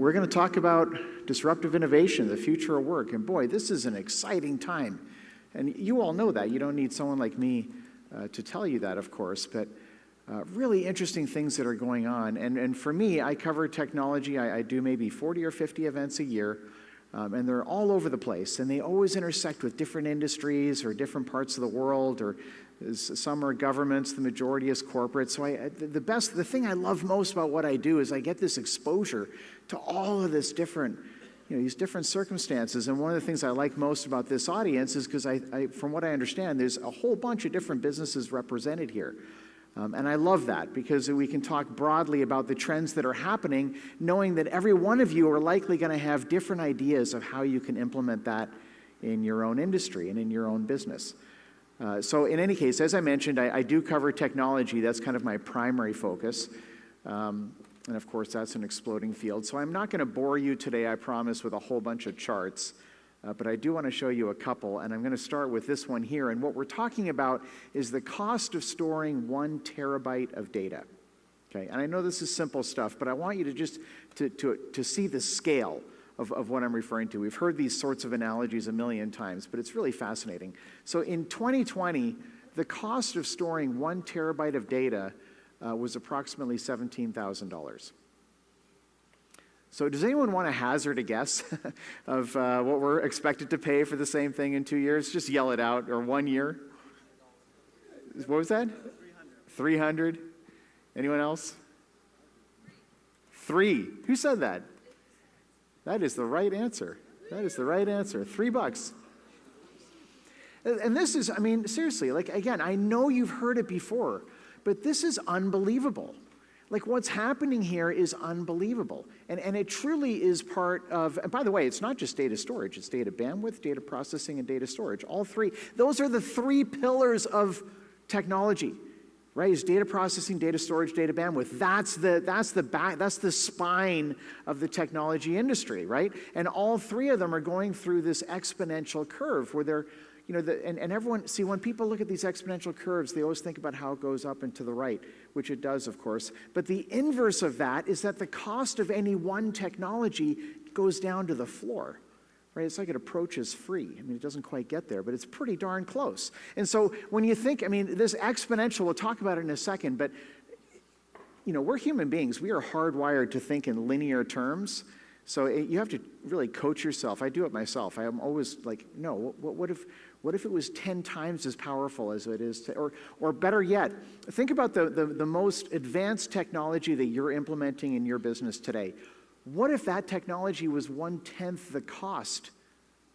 We're going to talk about disruptive innovation, the future of work. And boy, this is an exciting time. And you all know that. You don't need someone like me to tell you that, of course. But really interesting things that are going on. And for me, I cover technology. I do maybe 40 or 50 events a year. And they're all over the place. And they always intersect with different industries or different parts of the world. Or some are governments, the majority is corporate. So the thing I love most about what I do is I get this exposure to all of this different, these different circumstances. And one of the things I like most about this audience is because from what I understand, there's a whole bunch of different businesses represented here. And I love that because we can talk broadly about the trends that are happening, knowing that every one of you are likely going to have different ideas of how you can implement that in your own industry and in your own business. So in any case, as I mentioned, I do cover technology. That's kind of my primary focus. And of course, that's an exploding field. So I'm not going to bore you today, I promise, with a whole bunch of charts. But I do want to show you a couple, and I'm going to start with this one here. And what we're talking about is the cost of storing 1 terabyte of data. Okay, and I know this is simple stuff, but I want you to just to see the scale of what I'm referring to. We've heard these sorts of analogies a million times, but it's really fascinating. So in 2020, the cost of storing 1 terabyte of data was approximately $17,000. So does anyone want to hazard a guess of what we're expected to pay for the same thing in 2 years? Just yell it out, or 1 year. What was that? 300. Anyone else? 3. Who said that? That is the right answer. That is the right answer. $3. And this is, I mean, seriously, like, again, I know you've heard it before, but this is unbelievable. Like, what's happening here is unbelievable. And it truly is part of, and by the way, it's not just data storage. It's data bandwidth, data processing, and data storage. All three. Those are the 3 pillars of technology, right? Is data processing, data storage, data bandwidth. That's the spine of the technology industry, right? And all 3 of them are going through this exponential curve where they're, and everyone, see, when people look at these exponential curves, they always think about how it goes up and to the right, which it does, of course. But the inverse of that is that the cost of any one technology goes down to the floor, right? It's like it approaches free. I mean, it doesn't quite get there, but it's pretty darn close. And so when you think, I mean, this exponential, we'll talk about it in a second, but, we're human beings. We are hardwired to think in linear terms. So you have to really coach yourself. I do it myself. I am always like, no, what if it was 10 times as powerful as it is, or better yet, think about the most advanced technology that you're implementing in your business today. What if that technology was 1/10 the cost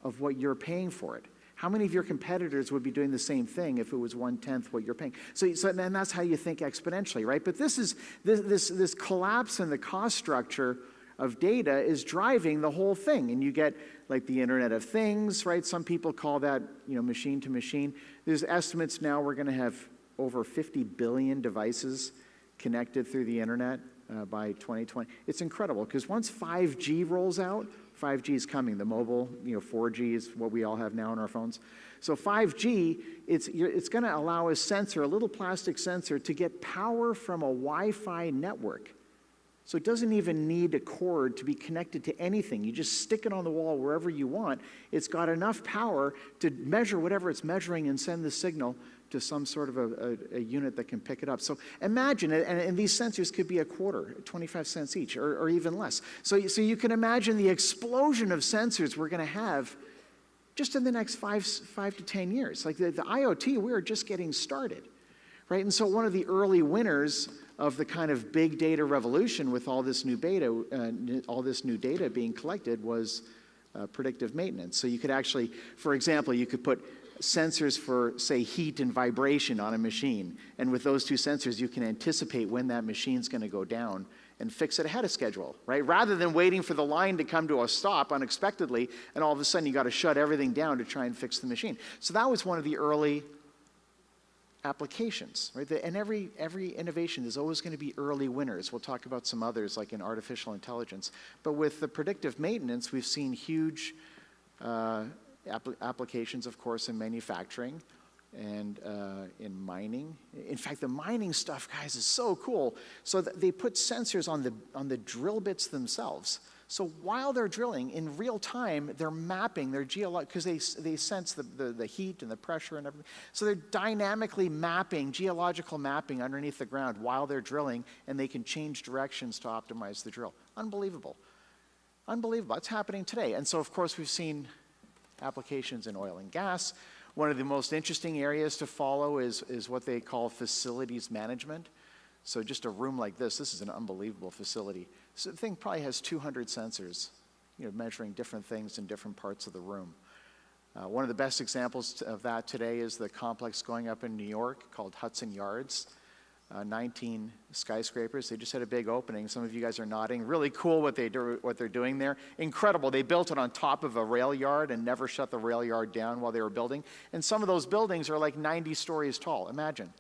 of what you're paying for it? How many of your competitors would be doing the same thing if it was 1/10 what you're paying? So then that's how you think exponentially, right? But this collapse in the cost structure of data is driving the whole thing. And you get like the Internet of Things, right? Some people call that, machine to machine. There's estimates now we're going to have over 50 billion devices connected through the Internet by 2020. It's incredible because once 5G rolls out, 5G is coming, the mobile, 4G is what we all have now on our phones. So 5G, it's going to allow a little plastic sensor to get power from a Wi-Fi network. So it doesn't even need a cord to be connected to anything. You just stick it on the wall wherever you want. It's got enough power to measure whatever it's measuring and send the signal to some sort of a unit that can pick it up. So imagine it, and these sensors could be a quarter, 25 cents each, or even less. So you can imagine the explosion of sensors we're going to have just in the next 5 to 10 years. Like the IoT, we're just getting started, right? And so one of the early winners of the kind of big data revolution with all this new data being collected was predictive maintenance. So you could actually, for example, you could put sensors for, say, heat and vibration on a machine. And with those 2 sensors, you can anticipate when that machine's going to go down and fix it ahead of schedule, right? Rather than waiting for the line to come to a stop unexpectedly, and all of a sudden you got to shut everything down to try and fix the machine. So that was one of the early applications, right? And every innovation, there's always going to be early winners. We'll talk about some others, like in artificial intelligence. But with the predictive maintenance, we've seen huge applications, of course, in manufacturing and in mining. In fact, the mining stuff, guys, is so cool. So they put sensors on the drill bits themselves. So while they're drilling, in real time, they're mapping their because they sense the heat and the pressure and everything. So they're dynamically mapping, geological mapping underneath the ground while they're drilling, and they can change directions to optimize the drill. Unbelievable. Unbelievable. It's happening today. And so, of course, we've seen applications in oil and gas. One of the most interesting areas to follow is what they call facilities management. So just a room like this is an unbelievable facility. So the thing probably has 200 sensors, measuring different things in different parts of the room. One of the best examples of that today is the complex going up in New York called Hudson Yards. 19 skyscrapers. They just had a big opening. Some of you guys are nodding. Really cool what they're doing there. Incredible. They built it on top of a rail yard and never shut the rail yard down while they were building. And some of those buildings are like 90 stories tall. Imagine,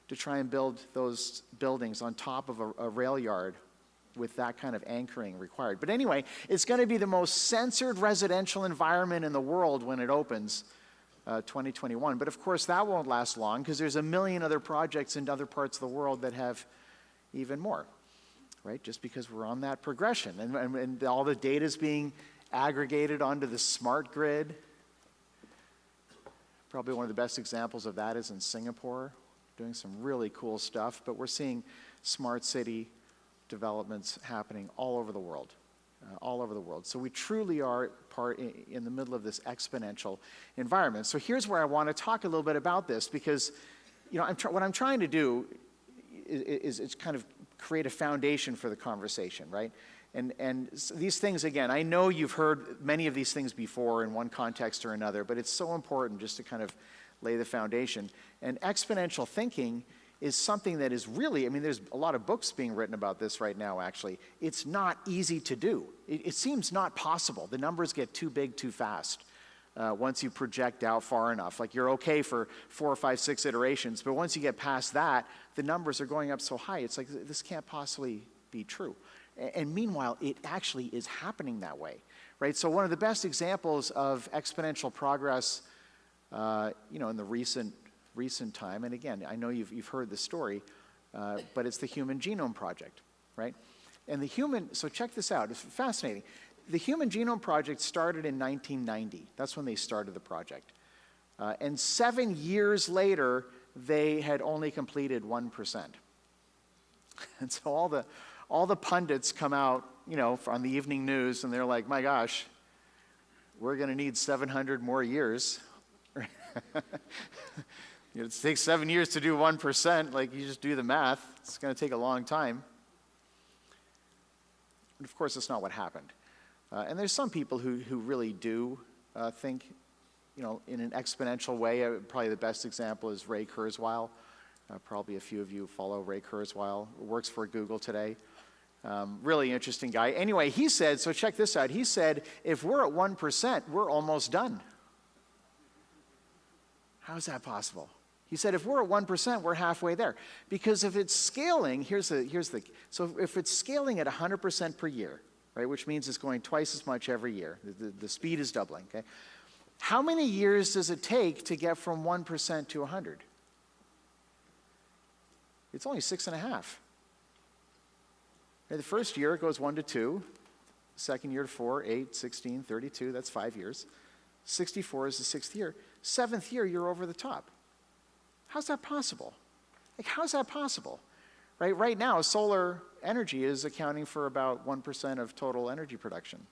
to try and build those buildings on top of a rail yard with that kind of anchoring required. But anyway, it's going to be the most censored residential environment in the world when it opens, 2021. But of course, that won't last long because there's a million other projects in other parts of the world that have even more, right? Just because we're on that progression. And all the data is being aggregated onto the smart grid. Probably one of the best examples of that is in Singapore, doing some really cool stuff. But we're seeing smart city developments happening all over the world. All over the world. So we truly are in the middle of this exponential environment. So here's where I want to talk a little bit about this, because what I'm trying to do is kind of create a foundation for the conversation, right? And these things, again, I know you've heard many of these things before in one context or another, but it's so important just to kind of lay the foundation. And exponential thinking is something that is really, there's a lot of books being written about this right now, actually. It's not easy to do. It seems not possible. The numbers get too big too fast once you project out far enough. Like, you're okay for 4, 5, 6 iterations, but once you get past that, the numbers are going up so high, it's like, this can't possibly be true. And meanwhile, it actually is happening that way, right? So one of the best examples of exponential progress, in the recent time, and again, I know you've heard the story, but it's the Human Genome Project, right? And so check this out, it's fascinating. The Human Genome Project started in 1990. That's when they started the project. And 7 years later, they had only completed 1%. And so all the pundits come out, on the evening news, and they're like, my gosh, we're going to need 700 more years. It takes 7 years to do 1%. Like, you just do the math. It's going to take a long time. But of course, that's not what happened. And there's some people who really do think, in an exponential way. Probably the best example is Ray Kurzweil. Probably a few of you follow Ray Kurzweil. Works for Google today. Really interesting guy. Anyway, he said, so check this out. He said, if we're at 1%, we're almost done. How is that possible? He said, if we're at 1%, we're halfway there. Because if it's scaling, so if it's scaling at 100% per year, right, which means it's going twice as much every year, the speed is doubling, okay? How many years does it take to get from 1% to 100? It's only 6.5. The first year it goes 1 to 2, the second year to 4, 8, 16, 32, that's 5 years. 64 is the 6th year. 7th year, you're over the top. How's that possible? Like, how's that possible? Right now, solar energy is accounting for about 1% of total energy production.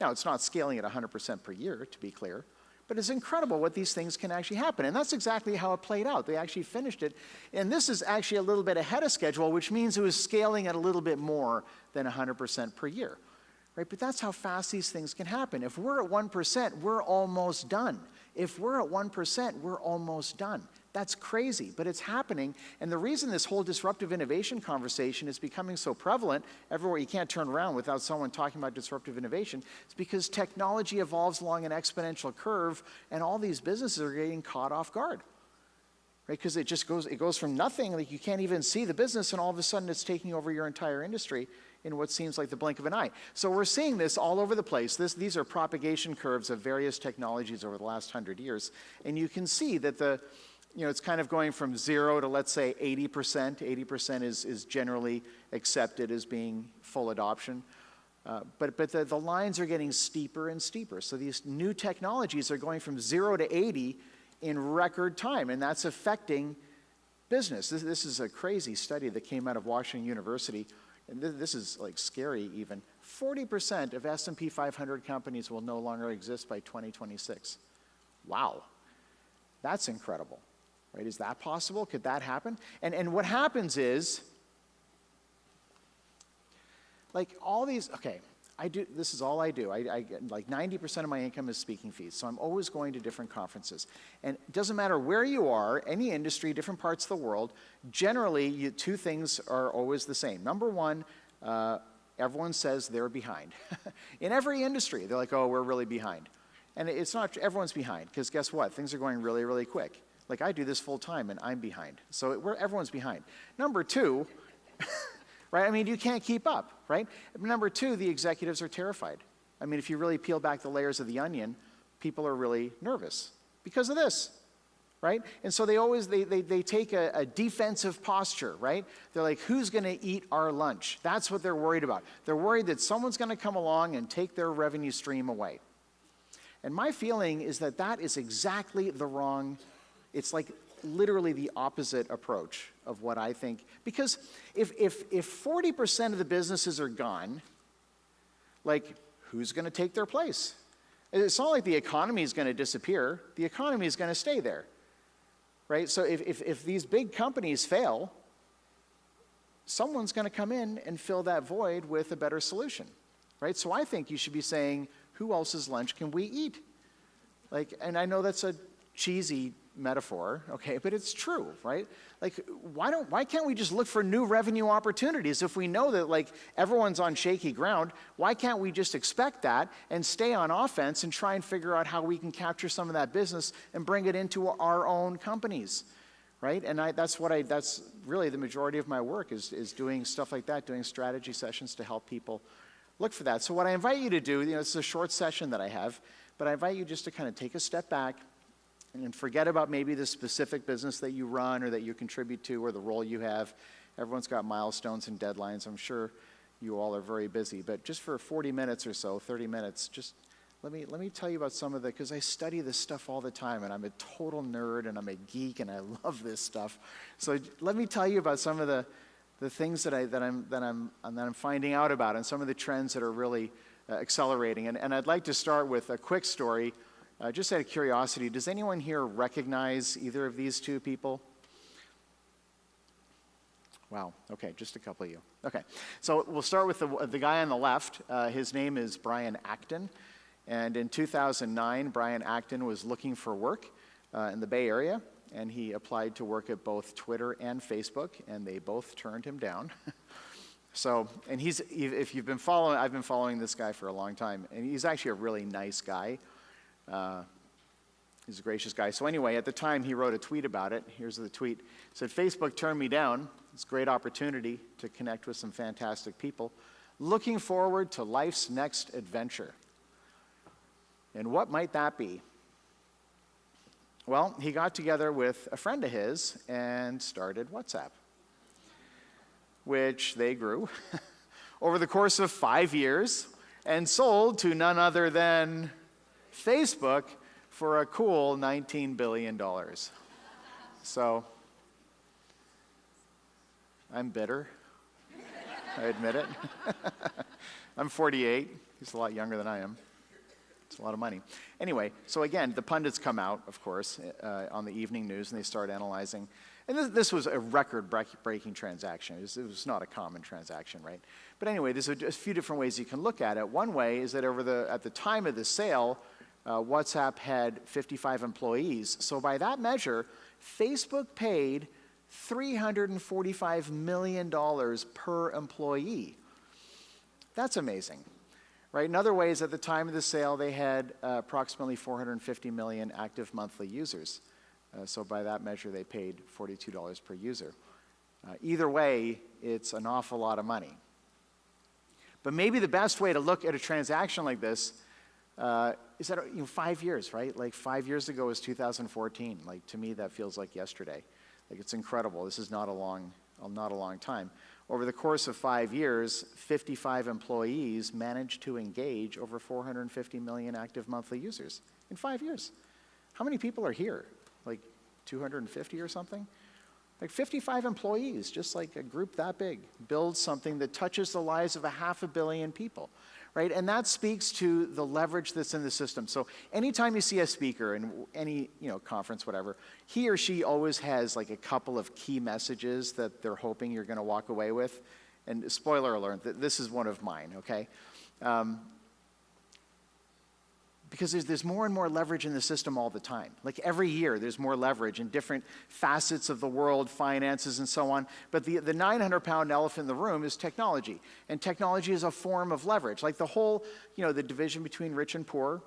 Now, it's not scaling at 100% per year, to be clear, but it's incredible what these things can actually happen. And that's exactly how it played out. They actually finished it. And this is actually a little bit ahead of schedule, which means it was scaling at a little bit more than 100% per year. Right? But that's how fast these things can happen. If we're at 1%, we're almost done. If we're at 1%, we're almost done. That's crazy, but it's happening. And the reason this whole disruptive innovation conversation is becoming so prevalent everywhere, you can't turn around without someone talking about disruptive innovation, is because technology evolves along an exponential curve, and all these businesses are getting caught off guard. Right? Because it goes from nothing, like you can't even see the business, and all of a sudden it's taking over your entire industry in what seems like the blink of an eye. So we're seeing this all over the place. These are propagation curves of various technologies over the last 100 years. And you can see that it's kind of going from 0 to, let's say, 80%. 80% is generally accepted as being full adoption. But the lines are getting steeper and steeper. So these new technologies are going from 0 to 80 in record time, and that's affecting business. This is a crazy study that came out of Washington University, and this is like scary even. 40% of S&P 500 companies will no longer exist by 2026. Wow, that's incredible, right? Is that possible? Could that happen? And what happens is, like all these, okay, this is all I do. I get like 90% of my income is speaking fees, so I'm always going to different conferences. And it doesn't matter where you are, any industry, different parts of the world, generally two things are always the same. Number one, everyone says they're behind. In every industry, they're like, oh, we're really behind. And it's not, everyone's behind, because guess what? Things are going really, really quick. Like I do this full time and I'm behind. So everyone's behind. Number two, right? I mean, you can't keep up, right? Number two, the executives are terrified. I mean, if you really peel back the layers of the onion, people are really nervous because of this, right? And so they take a defensive posture, right? They're like, who's going to eat our lunch? That's what they're worried about. They're worried that someone's going to come along and take their revenue stream away. And my feeling is that that is exactly the wrong, it's like literally the opposite approach of what I think. Because if 40% of the businesses are gone, like who's going to take their place? It's not like the economy is going to disappear. The economy is going to stay there, right? So if these big companies fail, someone's going to come in and fill that void with a better solution, right? So I think you should be saying, who else's lunch can we eat? Like, and I know that's a cheesy metaphor, okay, but it's true, right? Like, why can't we just look for new revenue opportunities if we know that like everyone's on shaky ground? Why can't we just expect that and stay on offense and try and figure out how we can capture some of that business and bring it into our own companies, right? And that's really the majority of my work is doing stuff like that, doing strategy sessions to help people look for that. So what I invite you to do, it's a short session that I have, but I invite you just to kind of take a step back and forget about maybe the specific business that you run or that you contribute to or the role you have. Everyone's got milestones and deadlines. I'm sure you all are very busy, but just for 40 minutes or so, 30 minutes, just let me tell you about some of the, because I study this stuff all the time and I'm a total nerd and I'm a geek and I love this stuff. So let me tell you about some of the things that I'm finding out about and some of the trends that are really accelerating. And I'd like to start with a quick story. Just out of curiosity, does anyone here recognize either of these two people? Wow, okay, just a couple of you. Okay, so we'll start with the guy on the left. His name is Brian Acton. And in 2009, Brian Acton was looking for work in the Bay Area. And he applied to work at both Twitter and Facebook, and they both turned him down. So, and if you've been following, I've been following this guy for a long time, and he's actually a really nice guy. He's a gracious guy. So anyway, at the time, he wrote a tweet about it. Here's the tweet. It said, Facebook turned me down. It's a great opportunity to connect with some fantastic people. Looking forward to life's next adventure. And what might that be? Well, he got together with a friend of his and started WhatsApp, which they grew over the course of 5 years and sold to none other than Facebook for a cool $19 billion. So I'm bitter. I admit it. I'm 48. He's a lot younger than I am. It's a lot of money. Anyway, so again, the pundits come out, of course, on the evening news, and they start analyzing. And this was a record-breaking transaction. It was not a common transaction, right? But anyway, there's a few different ways you can look at it. One way is that at the time of the sale, WhatsApp had 55 employees. So by that measure, Facebook paid $345 million per employee. That's amazing. Right? Another way is at the time of the sale, they had approximately 450 million active monthly users. So by that measure, they paid $42 per user. Either way, it's an awful lot of money. But maybe the best way to look at a transaction like this is that 5 years, right? Like 5 years ago was 2014. Like to me, that feels like yesterday. Like it's incredible. This is not a long time. over the course of 5 years, 55 employees managed to engage over 450 million active monthly users in 5 years. How many people are here? Like 250 or something? Like 55 employees, just like a group that big, builds something that touches the lives of 500 million people, right? And that speaks to the leverage that's in the system. So anytime you see a speaker in any conference, whatever, he or she always has like a couple of key messages that they're hoping you're going to walk away with. And spoiler alert, this is one of mine, okay? Because there's more and more leverage in the system all the time. Like every year, there's more leverage in different facets of the world, finances and so on. But the 900-pound elephant in the room is technology. And technology is a form of leverage. Like the whole, the division between rich and poor,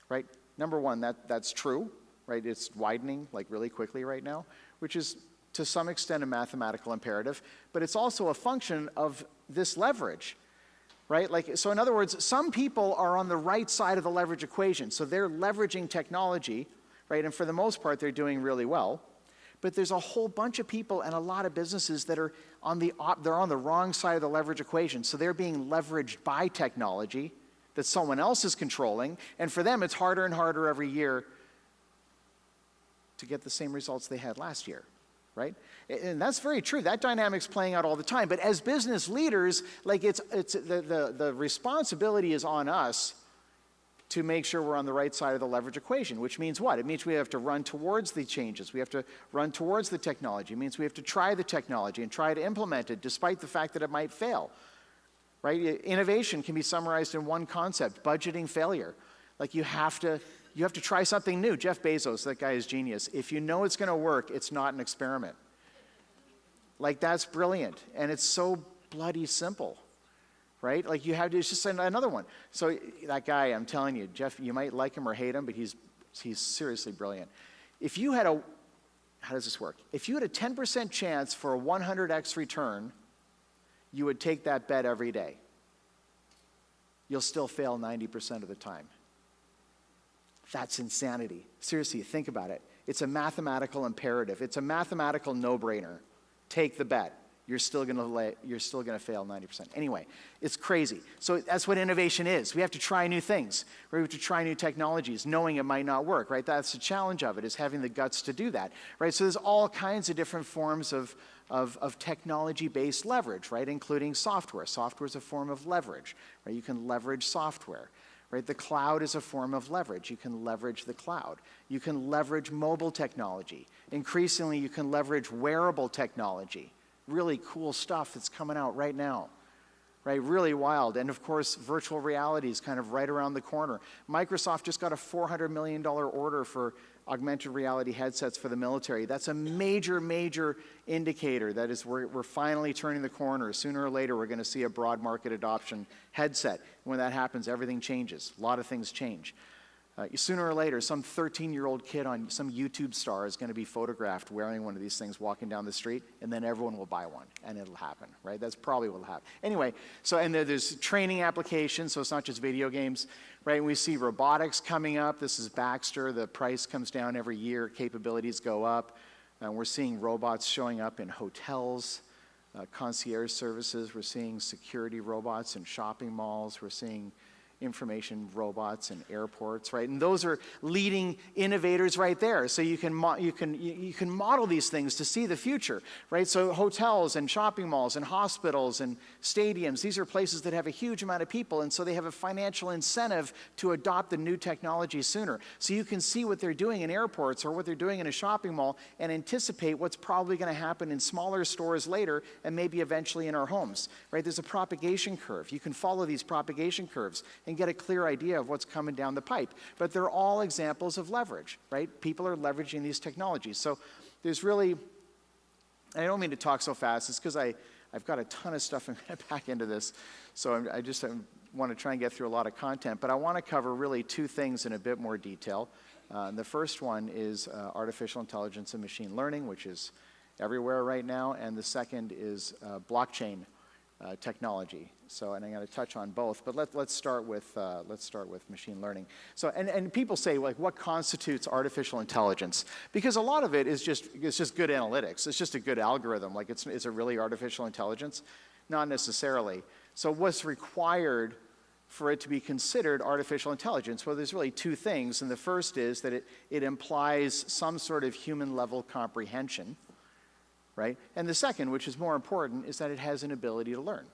right? Number one, that's true, right? It's widening like really quickly right now, which is to some extent a mathematical imperative. But it's also a function of this leverage. Right? So in other words, some people are on the right side of the leverage equation. So they're leveraging technology, right? And for the most part, they're doing really well. But there's a whole bunch of people and a lot of businesses that are they're on the wrong side of the leverage equation. So they're being leveraged by technology that someone else is controlling. And for them, it's harder and harder every year to get the same results they had last year. Right? And that's very true. That dynamic's playing out all the time. But as business leaders, like the responsibility is on us to make sure we're on the right side of the leverage equation, which means what? It means we have to run towards the changes. We have to run towards the technology. It means we have to try the technology and try to implement it despite the fact that it might fail. Right? Innovation can be summarized in one concept, budgeting failure. Like you have to try something new. Jeff Bezos, that guy is genius. If you know it's going to work, it's not an experiment. Like that's brilliant. And it's so bloody simple, right? Like it's just another one. So that guy, I'm telling you, Jeff, you might like him or hate him, but he's seriously brilliant. If you had how does this work? If you had a 10% chance for a 100x return, you would take that bet every day. You'll still fail 90% of the time. That's insanity. Seriously, think about it. It's a mathematical imperative. It's a mathematical no-brainer. Take the bet. You're still going to fail 90%. Anyway, it's crazy. So that's what innovation is. We have to try new things. We have to try new technologies, knowing it might not work, right? That's the challenge of it, is having the guts to do that, right? So there's all kinds of different forms of technology-based leverage, right? Including software. Software is a form of leverage, right? You can leverage software. Right? The cloud is a form of leverage. You can leverage the cloud. You can leverage mobile technology. Increasingly, you can leverage wearable technology. Really cool stuff that's coming out right now. Right? Really wild. And of course, virtual reality is kind of right around the corner. Microsoft just got a $400 million order for augmented reality headsets for the military. That's a major, major indicator. That is, we're finally turning the corner. Sooner or later, we're going to see a broad market adoption headset. When that happens, everything changes. A lot of things change. Sooner or later, some 13-year-old kid on some YouTube star is going to be photographed wearing one of these things walking down the street, and then everyone will buy one, and it'll happen, right? That's probably what will happen. Anyway, and there's training applications, so it's not just video games, right? And we see robotics coming up. This is Baxter. The price comes down every year. Capabilities go up. And we're seeing robots showing up in hotels, concierge services. We're seeing security robots in shopping malls. We're seeing information robots in airports, right? And those are leading innovators right there. So you can model these things to see the future, right? So hotels and shopping malls and hospitals and stadiums, these are places that have a huge amount of people, and so they have a financial incentive to adopt the new technology sooner. So you can see what they're doing in airports or what they're doing in a shopping mall and anticipate what's probably going to happen in smaller stores later and maybe eventually in our homes, right? There's a propagation curve. You can follow these propagation curves and get a clear idea of what's coming down the pipe. But they're all examples of leverage, right? People are leveraging these technologies. So there's really, I don't mean to talk so fast, it's because I've got a ton of stuff I'm going to pack into this. So I just want to try and get through a lot of content. But I want to cover really two things in a bit more detail. The first one is artificial intelligence and machine learning, which is everywhere right now. And the second is blockchain technology. So, and I'm going to touch on both, but let's start with machine learning. So, and people say, like, what constitutes artificial intelligence? Because a lot of it is just good analytics. It's just a good algorithm. Like, is it really artificial intelligence? Not necessarily. So what's required for it to be considered artificial intelligence? Well, there's really two things, and the first is that it implies some sort of human-level comprehension, right? And the second, which is more important, is that it has an ability to learn.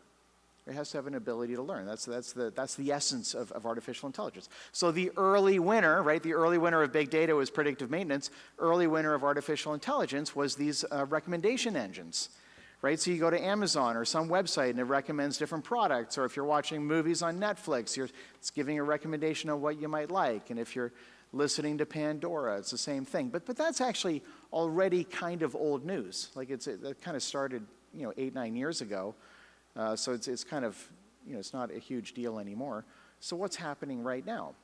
It has to have an ability to learn. That's the essence of artificial intelligence. So the early winner, right, the early winner of big data was predictive maintenance. Early winner of artificial intelligence was these recommendation engines, right? So you go to Amazon or some website and it recommends different products, or if you're watching movies on Netflix, it's giving a recommendation of what you might like. And if you're listening to Pandora, it's the same thing. But that's actually already kind of old news. Like it kind of started, 8, 9 years ago. So it's kind of, it's not a huge deal anymore. So what's happening right now?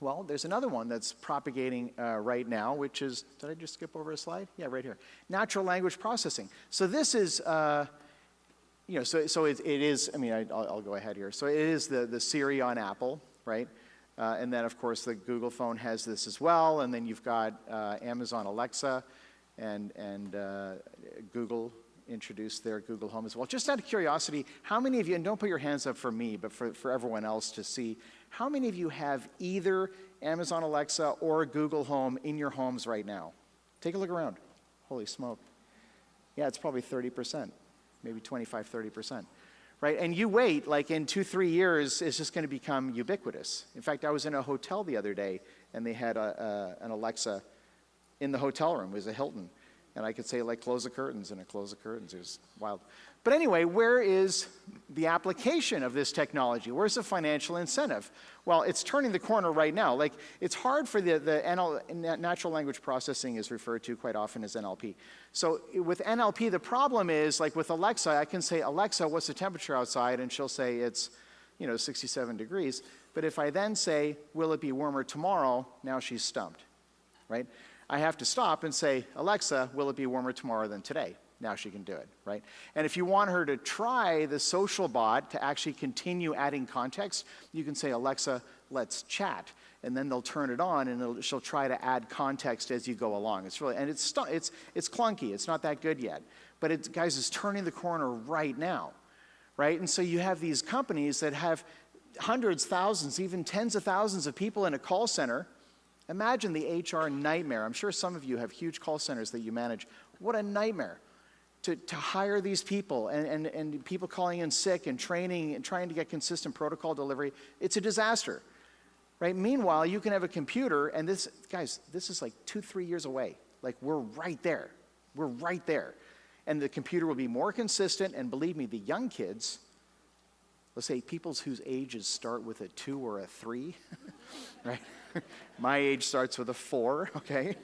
Well, there's another one that's propagating right now, which is, did I just skip over a slide? Yeah, right here. Natural language processing. So this is, so it is, I'll go ahead here. So it is the Siri on Apple, right? And then, of course, the Google phone has this as well. And then you've got Amazon Alexa and Google introduced their Google Home as well. Just out of curiosity, how many of you, and don't put your hands up for me, but for everyone else to see, how many of you have either Amazon Alexa or Google Home in your homes right now? Take a look around. Holy smoke. Yeah, it's probably 30%, maybe 25, 30%. Right, and you wait, like in 2-3 years, it's just going to become ubiquitous. In fact, I was in a hotel the other day, and they had an Alexa in the hotel room. It was a Hilton. And I could say, like, close the curtains, and it closed the curtains. It was wild. But anyway, where is the application of this technology? Where's the financial incentive? Well, it's turning the corner right now. Like, it's hard for natural language processing is referred to quite often as NLP. So with NLP, the problem is, like with Alexa, I can say, Alexa, what's the temperature outside? And she'll say it's, 67 degrees. But if I then say, will it be warmer tomorrow? Now she's stumped, right? I have to stop and say, Alexa, will it be warmer tomorrow than today? Now she can do it, right? And if you want her to try the social bot to actually continue adding context, you can say, Alexa, let's chat. And then they'll turn it on, and she'll try to add context as you go along. It's clunky. It's not that good yet. But it's turning the corner right now, right? And so you have these companies that have hundreds, thousands, even tens of thousands of people in a call center. Imagine the HR nightmare. I'm sure some of you have huge call centers that you manage. What a nightmare to hire these people and people calling in sick and training and trying to get consistent protocol delivery. It's a disaster, right? Meanwhile, you can have a computer, and this is like 2-3 years away. Like, we're right there. We're right there. And the computer will be more consistent, and believe me, the young kids, let's say people whose ages start with a 2 or a 3, right? My age starts with a 4, okay?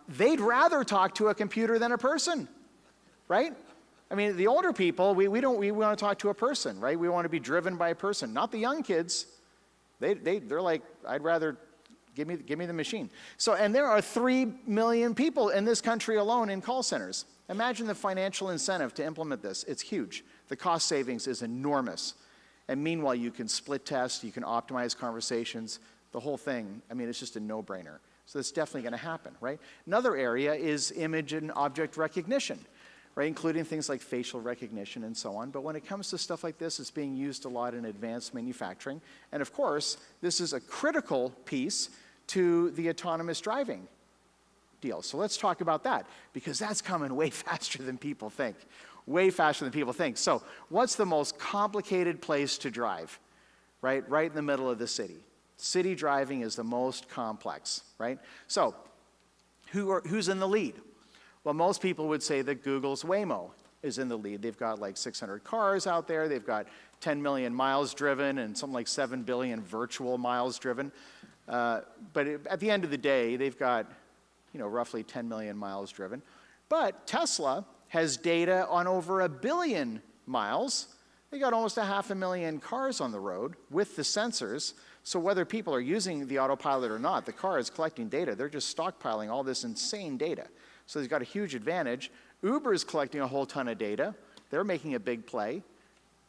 They'd rather talk to a computer than a person, right? I mean, the older people, we want to talk to a person, right? We want to be driven by a person, not the young kids. They're like, I'd rather give me the machine. So, and there are 3 million people in this country alone in call centers. Imagine the financial incentive to implement this. It's huge. The cost savings is enormous. And meanwhile, you can split test, you can optimize conversations. The whole thing, it's just a no-brainer. So that's definitely going to happen, right? Another area is image and object recognition, right? Including things like facial recognition and so on. But when it comes to stuff like this, it's being used a lot in advanced manufacturing. And of course, this is a critical piece to the autonomous driving deal. So let's talk about that, because that's coming way faster than people think. Way faster than people think. So what's the most complicated place to drive? Right in the middle of the city. City driving is the most complex, right? So, who's in the lead? Well, most people would say that Google's Waymo is in the lead. They've got like 600 cars out there. They've got 10 million miles driven and something like 7 billion virtual miles driven. But at the end of the day, they've got, roughly 10 million miles driven. But Tesla has data on over 1 billion miles. They got almost 500,000 cars on the road with the sensors. So whether people are using the autopilot or not, the car is collecting data. They're just stockpiling all this insane data. So they've got a huge advantage. Uber is collecting a whole ton of data. They're making a big play,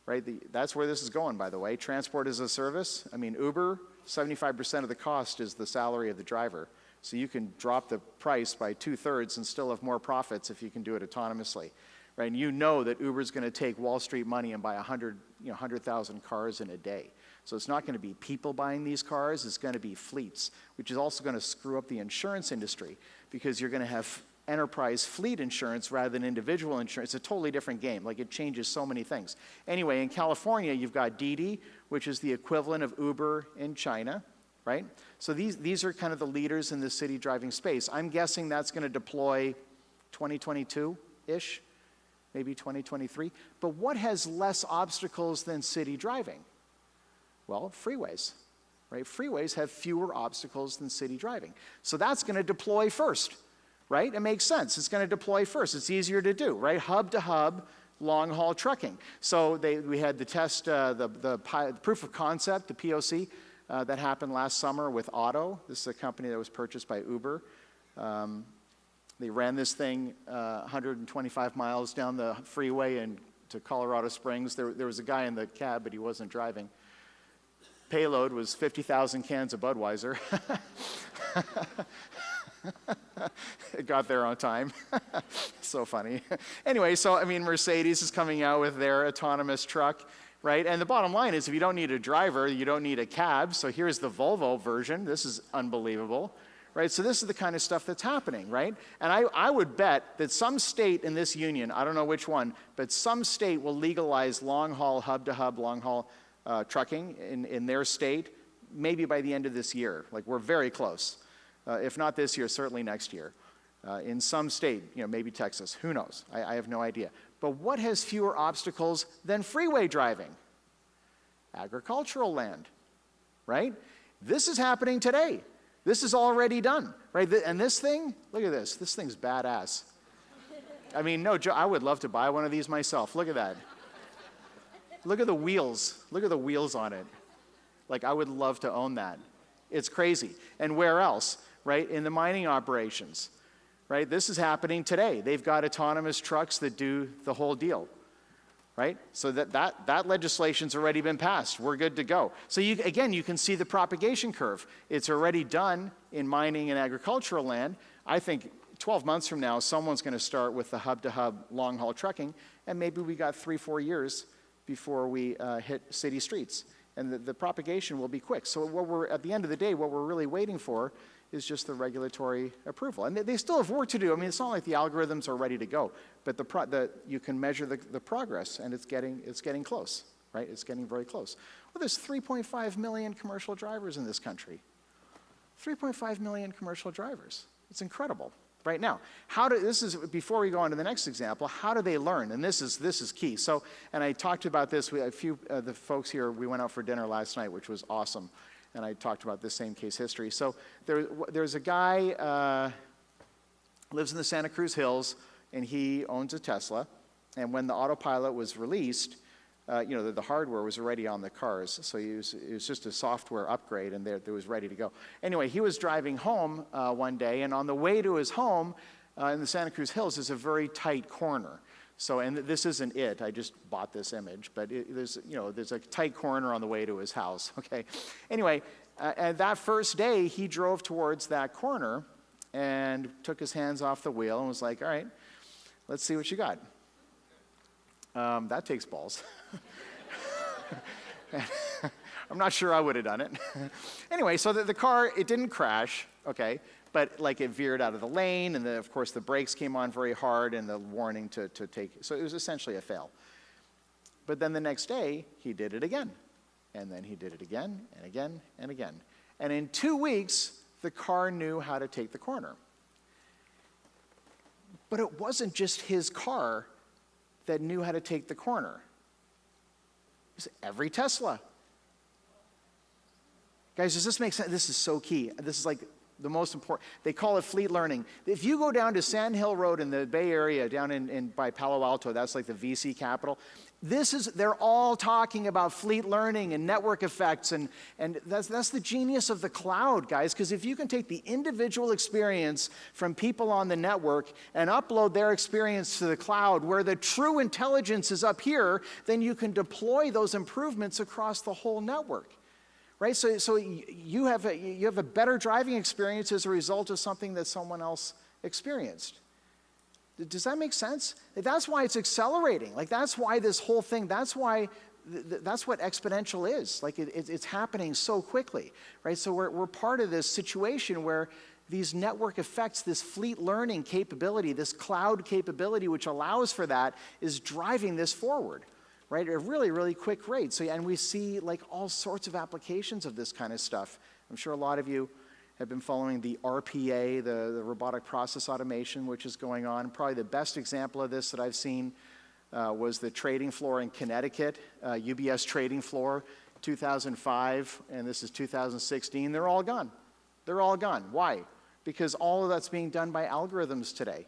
right? That's where this is going, by the way. Transport as a service. Uber, 75% of the cost is the salary of the driver. So you can drop the price by 2/3 and still have more profits if you can do it autonomously, right? And you know that Uber's going to take Wall Street money and buy 100,000 cars in a day. So it's not going to be people buying these cars, it's going to be fleets, which is also going to screw up the insurance industry because you're going to have enterprise fleet insurance rather than individual insurance. It's a totally different game. Like, it changes so many things. Anyway, in California, you've got Didi, which is the equivalent of Uber in China, right? So these are kind of the leaders in the city driving space. I'm guessing that's going to deploy 2022-ish, maybe 2023. But what has less obstacles than city driving? Well, freeways, right? Freeways have fewer obstacles than city driving. So that's going to deploy first, right? It makes sense. It's going to deploy first. It's easier to do, right? Hub to hub, long-haul trucking. So we had the test, the proof of concept, the POC, that happened last summer with Otto. This is a company that was purchased by Uber. They ran this thing 125 miles down the freeway and to Colorado Springs. There was a guy in the cab, but he wasn't driving. Payload was 50,000 cans of Budweiser. It got there on time. So funny. Anyway, so I mean, Mercedes is coming out with their autonomous truck, right? And the bottom line is, if you don't need a driver, you don't need a cab. So here's the Volvo version. This is unbelievable, right? So this is the kind of stuff that's happening, right? And I would bet that some state in this union, I don't know which one, but some state will legalize long-haul, hub-to-hub, long-haul trucking in their state, maybe by the end of this year. Like, we're very close. If not this year, certainly next year. In some state, maybe Texas, who knows? I have no idea. But what has fewer obstacles than freeway driving? Agricultural land, right? This is happening today. This is already done, right? And this thing, look at this. This thing's badass. I mean, no joke, I would love to buy one of these myself. Look at that. Look at the wheels. Look at the wheels on it. Like, I would love to own that. It's crazy. And where else, right? In the mining operations, right? This is happening today. They've got autonomous trucks that do the whole deal, right? So that legislation's already been passed. We're good to go. So you can see the propagation curve. It's already done in mining and agricultural land. I think 12 months from now, someone's going to start with the hub-to-hub long-haul trucking, and maybe we got 3-4 years before we hit city streets. And the propagation will be quick. So at the end of the day, what we're really waiting for is just the regulatory approval. And they still have work to do. I mean, it's not like the algorithms are ready to go, but you can measure the progress, and it's getting close, right? It's getting very close. Well, there's 3.5 million commercial drivers in this country. 3.5 million commercial drivers. It's incredible. Right now, this is before we go on to the next example. How do they learn? And this is key. So, and I talked about this. A few the folks here. We went out for dinner last night, which was awesome, and I talked about this same case history. So there's a guy lives in the Santa Cruz Hills, and he owns a Tesla. And when the autopilot was released, the hardware was already on the cars, so it was just a software upgrade, and it was ready to go. Anyway, he was driving home one day, and on the way to his home in the Santa Cruz Hills is a very tight corner. So, and this isn't it. I just bought this image, but there's a tight corner on the way to his house. Okay. Anyway, and that first day he drove towards that corner and took his hands off the wheel and was like, "All right, let's see what you got." That takes balls. I'm not sure I would have done it. Anyway, so the car, it didn't crash, okay, but like it veered out of the lane, and of course the brakes came on very hard, and the warning to take, so it was essentially a fail. But then the next day, he did it again, and then he did it again, and again, and again. And in 2 weeks, the car knew how to take the corner. But it wasn't just his car that knew how to take the corner. It was every Tesla. Guys, does this make sense? This is so key. This is like the most important. They call it fleet learning. If you go down to Sand Hill Road in the Bay Area, down by Palo Alto, that's like the VC capital, they're all talking about fleet learning and network effects, and that's the genius of the cloud, guys, because if you can take the individual experience from people on the network and upload their experience to the cloud, where the true intelligence is up here, then you can deploy those improvements across the whole network. Right, so you have a better driving experience as a result of something that someone else experienced. Does that make sense? That's why it's accelerating. Like, that's why this whole thing, that's why, that's what exponential is. Like, it's happening so quickly, right? So we're part of this situation where these network effects, this fleet learning capability, this cloud capability, which allows for that, is driving this forward, right, at a really, really quick rate. So, and we see like all sorts of applications of this kind of stuff. I'm sure a lot of you have been following the RPA, the robotic process automation, which is going on. Probably the best example of this that I've seen was the trading floor in Connecticut, UBS trading floor, 2005, and this is 2016. They're all gone. They're all gone. Why? Because all of that's being done by algorithms today,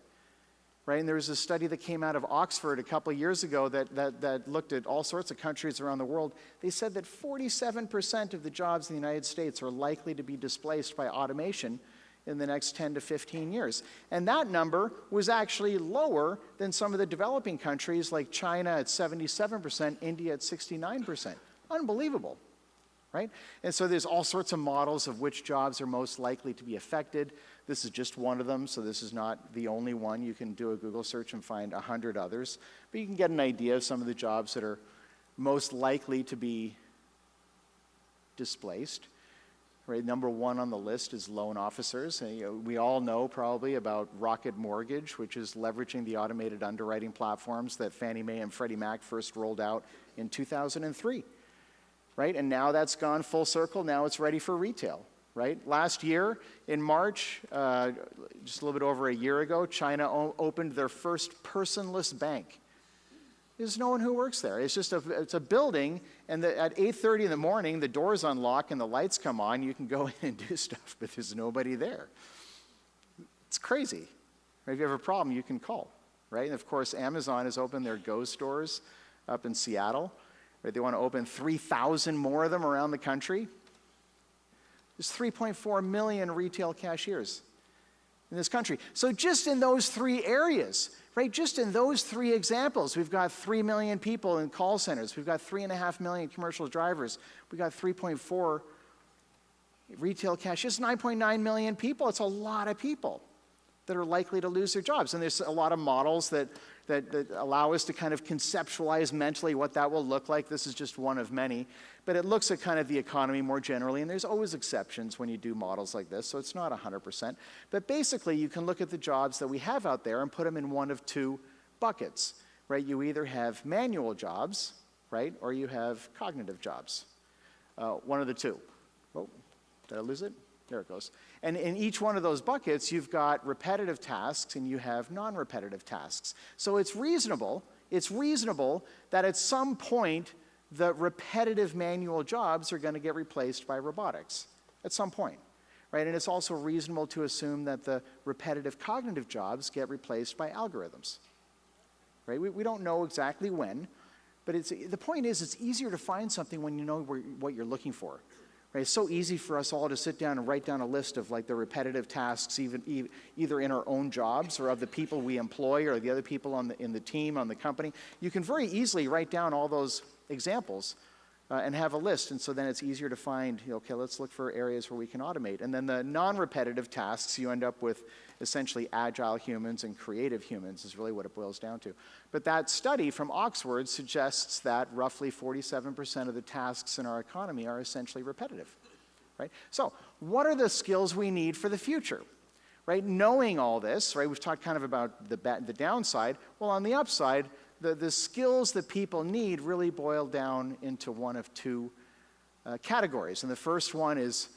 right? And there was a study that came out of Oxford a couple of years ago that looked at all sorts of countries around the world. They said that 47% of the jobs in the United States are likely to be displaced by automation in the next 10 to 15 years. And that number was actually lower than some of the developing countries like China at 77%, India at 69%. Unbelievable. Right? And so there's all sorts of models of which jobs are most likely to be affected. This is just one of them, so this is not the only one. You can do a Google search and find 100 others. But you can get an idea of some of the jobs that are most likely to be displaced. Right? Number one on the list is loan officers. And, we all know probably about Rocket Mortgage, which is leveraging the automated underwriting platforms that Fannie Mae and Freddie Mac first rolled out in 2003. Right? And now that's gone full circle. Now it's ready for retail. Right? Last year, in March, just a little bit over a year ago, China opened their first personless bank. There's no one who works there. It's just it's a building, and at 8:30 in the morning, the doors unlock and the lights come on. You can go in and do stuff, but there's nobody there. It's crazy. Right? If you have a problem, you can call. Right? And of course, Amazon has opened their Go stores up in Seattle. Right? They want to open 3,000 more of them around the country. There's 3.4 million retail cashiers in this country. So just in those three areas, right, just in those three examples, we've got 3 million people in call centers. We've got 3.5 million commercial drivers. We've got 3.4 retail cashiers, 9.9 million people. It's a lot of people that are likely to lose their jobs. And there's a lot of models that allow us to kind of conceptualize mentally what that will look like. This is just one of many. But it looks at kind of the economy more generally, and there's always exceptions when you do models like this, so it's not 100%. But basically, you can look at the jobs that we have out there and put them in one of two buckets, right? You either have manual jobs, right, or you have cognitive jobs. One of the two. Oh, did I lose it? There it goes. And in each one of those buckets, you've got repetitive tasks and you have non-repetitive tasks. So it's reasonable that at some point, the repetitive manual jobs are going to get replaced by robotics at some point, right? And it's also reasonable to assume that the repetitive cognitive jobs get replaced by algorithms, right? We don't know exactly when, but the point is it's easier to find something when you know what you're looking for. Right? It's so easy for us all to sit down and write down a list of like the repetitive tasks, either in our own jobs or of the people we employ or the other people in the team, on the company. You can very easily write down all those examples and have a list, and so then it's easier to find, okay, let's look for areas where we can automate. And then the non-repetitive tasks, you end up with essentially agile humans and creative humans is really what it boils down to. But that study from Oxford suggests that roughly 47% of the tasks in our economy are essentially repetitive, right? So what are the skills we need for the future, right? Knowing all this, right, we've talked kind of about the downside. Well, on the upside, the skills that people need really boil down into one of two categories. And the first one is,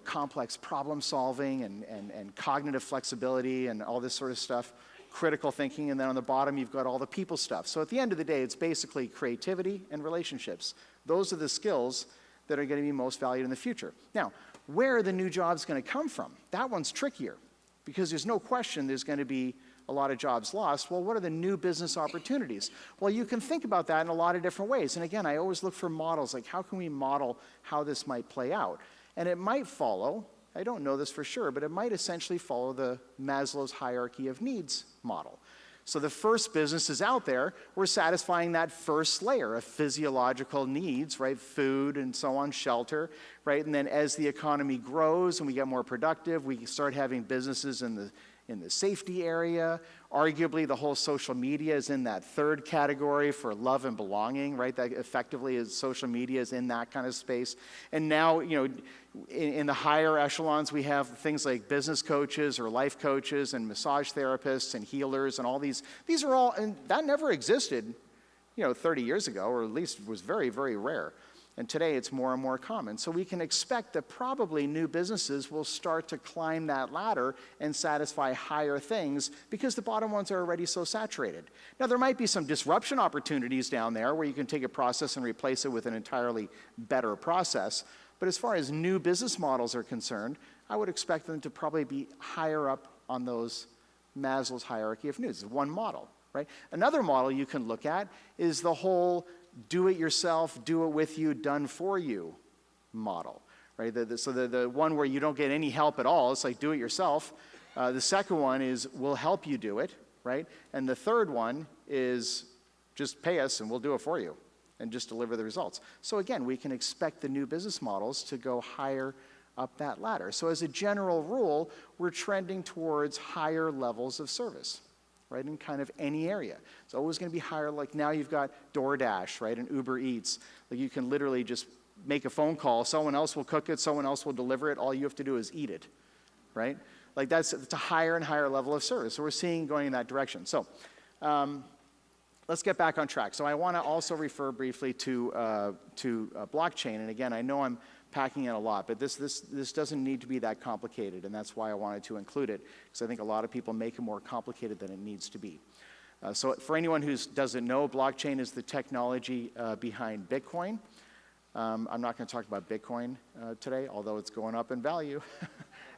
complex problem solving and cognitive flexibility and all this sort of stuff, critical thinking, and then on the bottom you've got all the people stuff. So at the end of the day, it's basically creativity and relationships. Those are the skills that are going to be most valued in the future. Now, where are the new jobs going to come from? That one's trickier because there's no question there's going to be a lot of jobs lost. Well, what are the new business opportunities? Well, you can think about that in a lot of different ways. And again, I always look for models, like how can we model how this might play out? And it might follow, I don't know this for sure, but it might essentially follow the Maslow's hierarchy of needs model. So the first businesses out there were satisfying that first layer of physiological needs, right? Food and so on, shelter, right? And then as the economy grows and we get more productive, we start having businesses in in the safety area. Arguably, the whole social media is in that third category for love and belonging, right? That effectively is social media is in that kind of space. And now, in the higher echelons, we have things like business coaches or life coaches and massage therapists and healers and all these. These are all, and that never existed, 30 years ago, or at least was very, very rare. And today it's more and more common. So we can expect that probably new businesses will start to climb that ladder and satisfy higher things because the bottom ones are already so saturated. Now there might be some disruption opportunities down there where you can take a process and replace it with an entirely better process. But as far as new business models are concerned, I would expect them to probably be higher up on those Maslow's hierarchy of needs. It's one model, right? Another model you can look at is the whole do it yourself, do it with you, done for you model, right? So the one where you don't get any help at all, it's like do it yourself. The second one is we'll help you do it, right? And the third one is just pay us and we'll do it for you and just deliver the results. So again, we can expect the new business models to go higher up that ladder. So as a general rule, we're trending towards higher levels of service, right, in kind of any area. It's always going to be higher. Like now you've got DoorDash, right, and Uber Eats. Like you can literally just make a phone call. Someone else will cook it. Someone else will deliver it. All you have to do is eat it, right? Like it's a higher and higher level of service. So we're seeing going in that direction. So let's get back on track. So I want to also refer briefly to blockchain. And again, I know I'm packing in a lot, but this doesn't need to be that complicated, and that's why I wanted to include it, because I think a lot of people make it more complicated than it needs to be. So for anyone who doesn't know, blockchain is the technology behind Bitcoin. I'm not going to talk about Bitcoin today, although it's going up in value.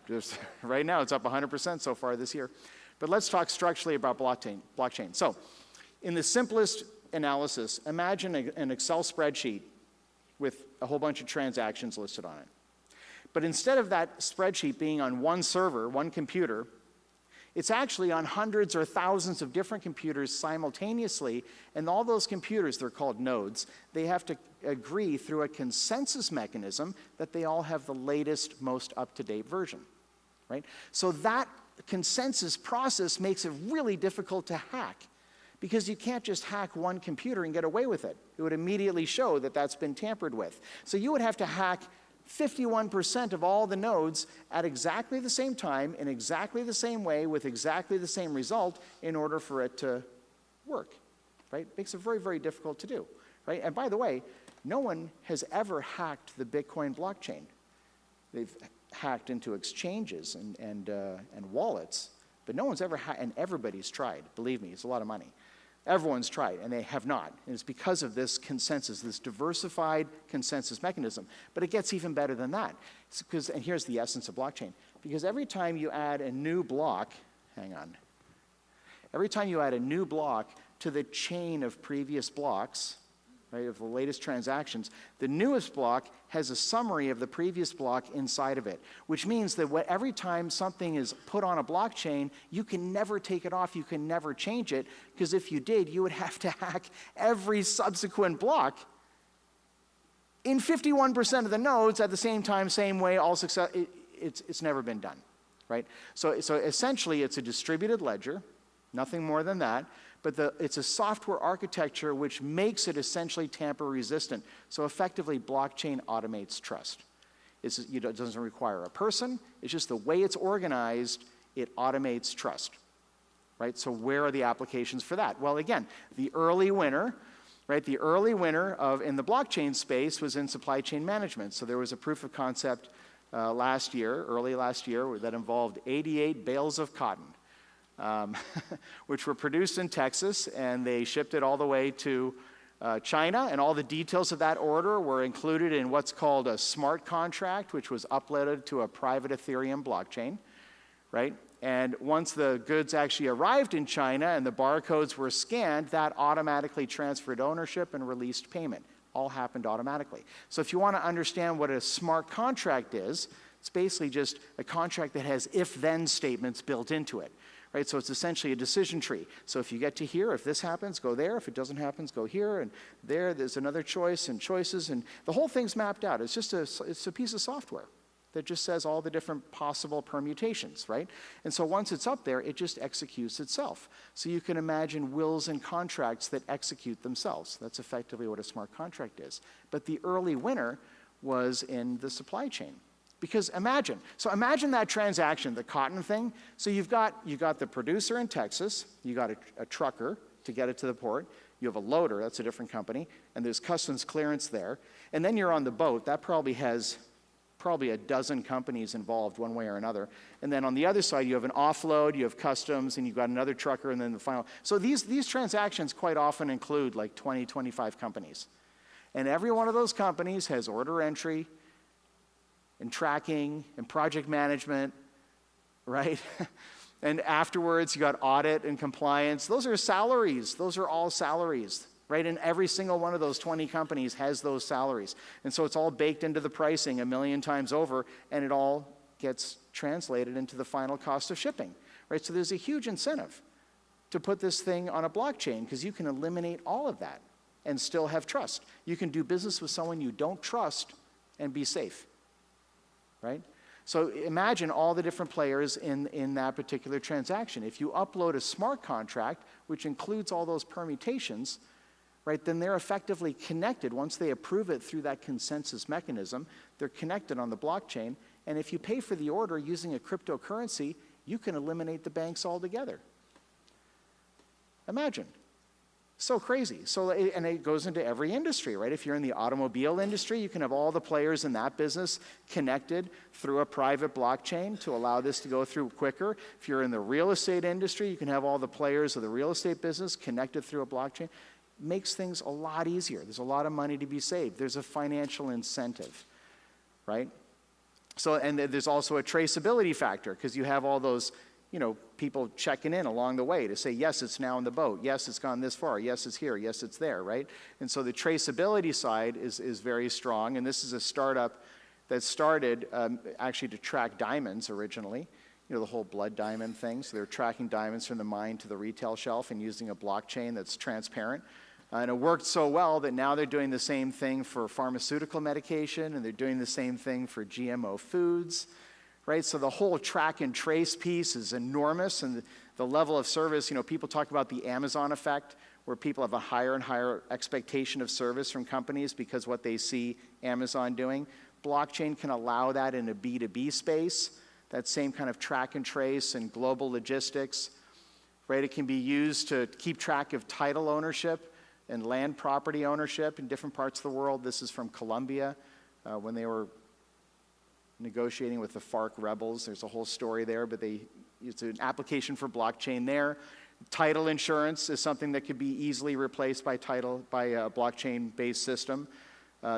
Just right now, it's up 100% so far this year. But let's talk structurally about blockchain. So in the simplest analysis, imagine an Excel spreadsheet with a whole bunch of transactions listed on it. But instead of that spreadsheet being on one server, one computer, it's actually on hundreds or thousands of different computers simultaneously, and all those computers, they're called nodes, they have to agree through a consensus mechanism that they all have the latest, most up-to-date version, right? So that consensus process makes it really difficult to hack, because you can't just hack one computer and get away with it. It would immediately show that that's been tampered with. So you would have to hack 51% of all the nodes at exactly the same time, in exactly the same way, with exactly the same result in order for it to work, right? It makes it very, very difficult to do, right? And by the way, no one has ever hacked the Bitcoin blockchain. They've hacked into exchanges and wallets, but no one's ever hacked, and everybody's tried. Believe me, it's a lot of money. Everyone's tried, and they have not. And it's because of this consensus, this diversified consensus mechanism. But it gets even better than that. And here's the essence of blockchain. Because every time you add a new block, every time you add a new block to the chain of previous blocks, right, of the latest transactions, the newest block has a summary of the previous block inside of it, which means that every time something is put on a blockchain, you can never take it off, you can never change it, because if you did, you would have to hack every subsequent block in 51% of the nodes at the same time, same way, all success. It's never been done, right? So essentially, it's a distributed ledger, nothing more than that. But it's a software architecture which makes it essentially tamper-resistant. So effectively, blockchain automates trust. It doesn't require a person. It's just the way it's organized, it automates trust, right? So where are the applications for that? Well, again, the early winner, right? The early winner in the blockchain space was in supply chain management. So there was a proof of concept early last year, that involved 88 bales of cotton. Which were produced in Texas, and they shipped it all the way to China, and all the details of that order were included in what's called a smart contract, which was uploaded to a private Ethereum blockchain, right? And once the goods actually arrived in China and the barcodes were scanned, that automatically transferred ownership and released payment. All happened automatically. So if you want to understand what a smart contract is, it's basically just a contract that has if-then statements built into it. Right, so it's essentially a decision tree. So if you get to here, if this happens, go there. If it doesn't happen, go here. And there's another choice and choices. And the whole thing's mapped out. It's just it's a piece of software. that just says all the different possible permutations, right? And so once it's up there, it just executes itself. So you can imagine wills and contracts that execute themselves. That's effectively what a smart contract is. But the early winner was in the supply chain. Because imagine that transaction, the cotton thing. So you got the producer in Texas, you got a trucker to get it to the port, you have a loader, that's a different company, and there's customs clearance there. And then you're on the boat, that probably has a dozen companies involved one way or another. And then on the other side, you have an offload, you have customs, and you've got another trucker, and then the final. So these transactions quite often include like 20, 25 companies. And every one of those companies has order entry and tracking and project management, right? And afterwards, you got audit and compliance. Those are salaries. Those are all salaries, right? And every single one of those 20 companies has those salaries. And so it's all baked into the pricing a million times over, and it all gets translated into the final cost of shipping, right? So there's a huge incentive to put this thing on a blockchain because you can eliminate all of that and still have trust. You can do business with someone you don't trust and be safe, right? So imagine all the different players in that particular transaction. If you upload a smart contract, which includes all those permutations, right, then they're effectively connected. Once they approve it through that consensus mechanism, they're connected on the blockchain. And if you pay for the order using a cryptocurrency, you can eliminate the banks altogether. Imagine. So crazy. And it goes into every industry, right? If you're in the automobile industry, you can have all the players in that business connected through a private blockchain to allow this to go through quicker. If you're in the real estate industry, you can have all the players of the real estate business connected through a blockchain. Makes things a lot easier. There's a lot of money to be saved. There's a financial incentive, right? So, and there's also a traceability factor because you have all those, people checking in along the way to say, yes, it's now in the boat. Yes, it's gone this far. Yes, it's here. Yes, it's there, right? And so the traceability side is very strong. And this is a startup that started actually to track diamonds originally, the whole blood diamond thing. So they're tracking diamonds from the mine to the retail shelf and using a blockchain that's transparent. And it worked so well that now they're doing the same thing for pharmaceutical medication, and they're doing the same thing for GMO foods. Right, so the whole track and trace piece is enormous, and the level of service, people talk about the Amazon effect, where people have a higher and higher expectation of service from companies because what they see Amazon doing. Blockchain can allow that in a B2B space, that same kind of track and trace and global logistics, right? It can be used to keep track of title ownership and land property ownership in different parts of the world. This is from Colombia, when they were negotiating with the FARC rebels. There's a whole story there, but it's an application for blockchain there. Title insurance is something that could be easily replaced by a blockchain-based system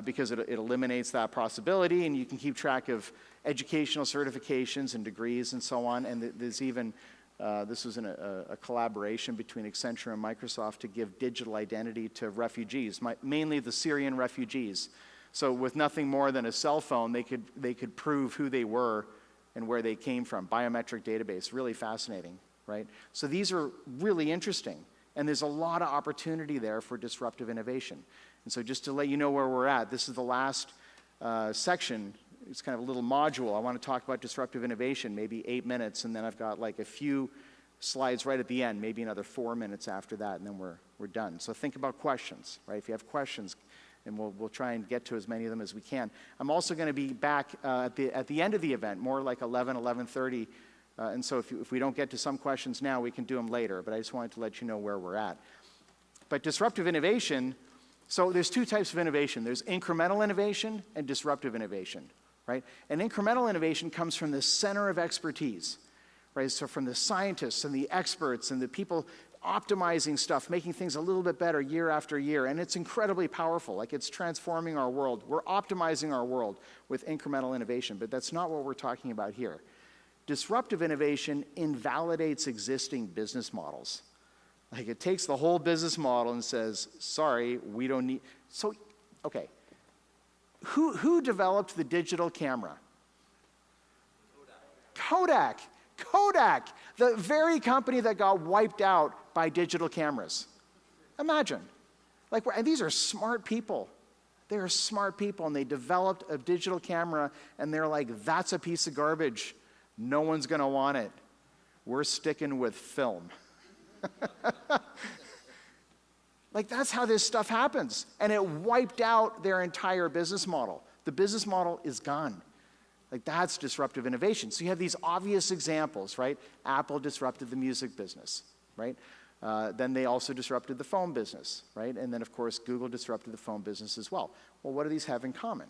because it eliminates that possibility, and you can keep track of educational certifications and degrees and so on. And there's even, this was a collaboration between Accenture and Microsoft to give digital identity to refugees, mainly the Syrian refugees. So with nothing more than a cell phone, they could prove who they were and where they came from. Biometric database, really fascinating, right? So these are really interesting, and there's a lot of opportunity there for disruptive innovation. And so just to let you know where we're at, this is the last section. It's kind of a little module. I want to talk about disruptive innovation, maybe 8 minutes, and then I've got like a few slides right at the end, maybe another 4 minutes after that, and then we're done. So think about questions, right? If you have questions, and we'll try and get to as many of them as we can. I'm also going to be back at the end of the event, more like 11:30. And so if we don't get to some questions now, we can do them later. But I just wanted to let you know where we're at. But disruptive innovation, so there's two types of innovation. There's incremental innovation and disruptive innovation, right? And incremental innovation comes from the center of expertise, right? So from the scientists and the experts and the people optimizing stuff, making things a little bit better year after year, and it's incredibly powerful. Like, it's transforming our world. We're optimizing our world with incremental innovation, but that's not what we're talking about here. Disruptive innovation invalidates existing business models. Like, it takes the whole business model and says, sorry, we don't need... So, okay, who developed the digital camera? Kodak. Kodak, the very company that got wiped out by digital cameras. Imagine. And these are smart people. They're smart people, and they developed a digital camera, and they're like, that's a piece of garbage. No one's going to want it. We're sticking with film. Like, that's how this stuff happens. And it wiped out their entire business model. The business model is gone. Like, that's disruptive innovation. So you have these obvious examples, right? Apple disrupted the music business, right? Then they also disrupted the phone business, right? And then, of course, Google disrupted the phone business as well. Well, what do these have in common,